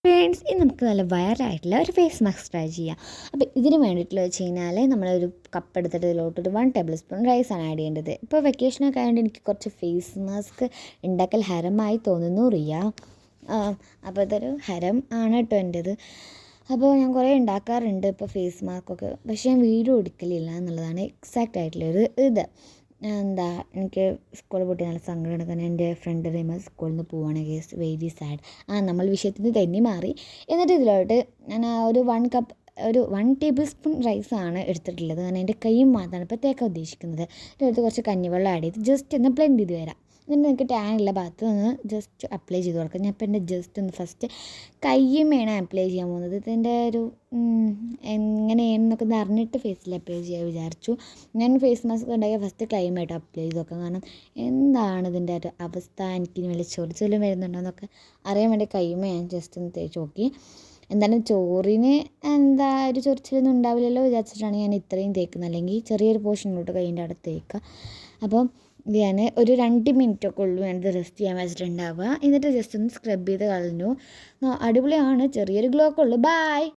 Friends ഇന്ന് നമുക്ക് നല്ല വയറായിട്ടുള്ള ഒരു ഫേസ് മാസ്ക് ട്രൈ ചെയ്യാം. അപ്പോൾ ഇതിന് വേണ്ടിയിട്ടുള്ള വെച്ച് കഴിഞ്ഞാൽ നമ്മളൊരു കപ്പ് എടുത്തിട്ട് ഇതിലോട്ടൊരു 1 ടേബിൾ സ്പൂൺ റൈസാണ് ആഡ് ചെയ്യേണ്ടത്. ഇപ്പോൾ വെക്കേഷനൊക്കെ ആയതുകൊണ്ട് എനിക്ക് കുറച്ച് ഫേസ് മാസ്ക് ഉണ്ടാക്കൽ ഹരമായി തോന്നുന്നു റിയ. അപ്പോൾ ഇതൊരു ഹരം ആണ് കേട്ടോ എൻ്റേത്. അപ്പോൾ ഞാൻ കുറേ ഉണ്ടാക്കാറുണ്ട് ഇപ്പോൾ ഫേസ് മാസ്കൊക്കെ, പക്ഷേ ഞാൻ വീഡിയോ എടുക്കലില്ല എന്നുള്ളതാണ് എക്സാക്റ്റ് ആയിട്ടുള്ളൊരു ഇത്. എനിക്ക് സ്കൂളിൽ പൊട്ടി നല്ല സങ്കടം കാരണം എൻ്റെ ഫ്രണ്ട് റീമ സ്കൂളിൽ നിന്ന് പോവുകയാണ്. Guys very sad. നമ്മൾ വിഷയത്തിൽ നിന്ന് തന്നെ മാറി. എന്നിട്ട് ഇതിലോട്ട് ഞാൻ ഒരു 1 ടേബിൾ സ്പൂൺ റൈസാണ് എടുത്തിട്ടുള്ളത്. കാരണം എൻ്റെ കൈയും മാത്രമാണ് ഇപ്പോൾ തേക്കാൻ ഉദ്ദേശിക്കുന്നത്. ഇതിനകത്ത് കുറച്ച് കഞ്ഞിവെള്ളം ആഡ് ചെയ്ത് ജസ്റ്റ് ഒന്ന് ബ്ലെൻഡ് ചെയ്ത് വരാം. എന്നിട്ട് നിങ്ങൾക്ക് ടാനുള്ള ഭാഗത്ത് ഒന്ന് ജസ്റ്റ് അപ്ലൈ ചെയ്ത് കൊടുക്കാം. ഞാൻ ഇപ്പോൾ എൻ്റെ ജസ്റ്റ് ഒന്ന് ഫസ്റ്റ് കയ്യുമേണ് അപ്ലൈ ചെയ്യാൻ പോകുന്നത്. ഇതിൻ്റെ ഒരു എങ്ങനെയാണെന്നൊക്കെ ഒന്ന് അറിഞ്ഞിട്ട് ഫേസിൽ അപ്ലൈ ചെയ്യാൻ വിചാരിച്ചു. ഞാൻ ഫേസ് മാസ്ക് ഉണ്ടാക്കിയ ഫസ്റ്റ് ക്ലൈമായിട്ട് അപ്ലൈ ചെയ്ത് നോക്കാം. കാരണം എന്താണ് ഇതിൻ്റെ ഒരു അവസ്ഥ, എനിക്ക് വലിയ ചൊറിച്ചിലും വരുന്നുണ്ടോ എന്നൊക്കെ അറിയാൻ വേണ്ടി കയ്യുമേ ഞാൻ ജസ്റ്റ് ഒന്ന് തേച്ച് നോക്കി. എന്തായാലും ചോറിന് ഒരു ചൊറിച്ചിലൊന്നും ഉണ്ടാവില്ലല്ലോ വിചാരിച്ചിട്ടാണ് ഞാൻ ഇത്രയും തേക്കുന്നത്. അല്ലെങ്കിൽ ചെറിയൊരു പോർഷനിലോട്ട് കൈയിൻ്റെ അവിടെ തേക്കുക. അപ്പം ഞാൻ ഒരു 2 മിനിറ്റൊക്കെ ഉള്ളൂ ഞാനിത് റെസ്റ്റ് ചെയ്യാൻ വെച്ചിട്ടുണ്ടാവുക. എന്നിട്ട് ജസ്റ്റ് ഒന്ന് സ്ക്രബ് ചെയ്ത് കളഞ്ഞു. അടിപൊളിയാണ്, ചെറിയൊരു ഗ്ലോ ഒക്കെ ഉള്ളൂ. ബൈ.